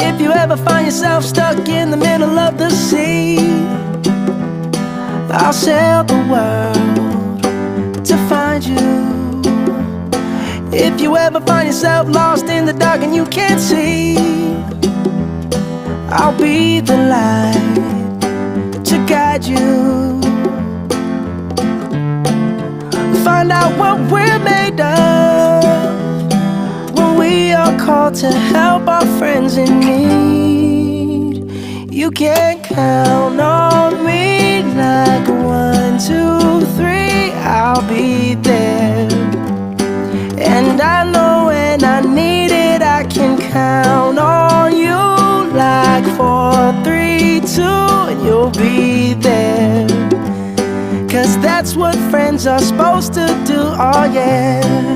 If you ever find yourself stuck in the middle of the sea, I'll sail the world to find you. If you ever find yourself lost in the dark and you can't see, I'll be the light to guide you. Find out what we're made of when we are called to help our friends in need. You can count on me like 1, 2, 3, I'll be there. And I know when I need it, I can count on you like 4, 3, 2, and you'll be there. 'Cause that's what friends are supposed to do, oh yeah.